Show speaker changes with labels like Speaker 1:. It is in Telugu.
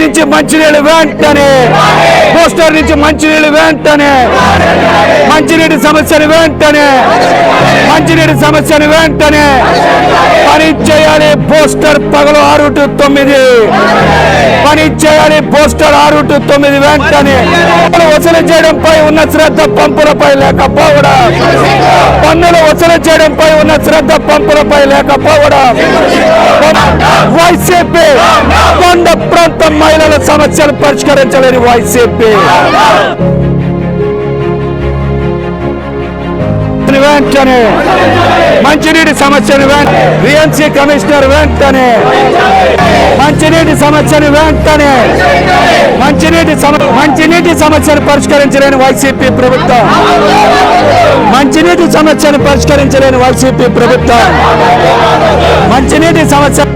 Speaker 1: నుంచి మంచినీళ్ళు వెంటనే, పోస్టర్ నుంచి మంచినీళ్ళు వెంటనే, మంచినీటి సమస్యను వెంటనే, మంచినీటి సమస్యను వెంటనే పని చేయాలి. పోస్టర్ పగలు 6 to 9 పని చేయాలి. పోస్టర్ 6 to 9 వెంటనే వసూలు చేయడంపై ఉన్న శ్రద్ధ పంపులపై లేకపోవడం, పన్నులు వసూలు చేయడంపై ఉన్న శ్రద్ధ పంపులపై లేకపోవడం, వైసీపీ కొండ ప్రాంత మహిళల సమస్యలు పరిష్కరించలేని వైసీపీ వెంటనే మంచినీటి సమస్యను విఎన్సీ కమిషనర్ వెంటనే మంచినీటి సమస్యను వెంటనే మంచినీటి సమస్యను పరిష్కరించలేని వైసీపీ ప్రభుత్వం, మంచినీటి సమస్యను పరిష్కరించలేని వైసీపీ ప్రభుత్వం, మంచినీటి సమస్య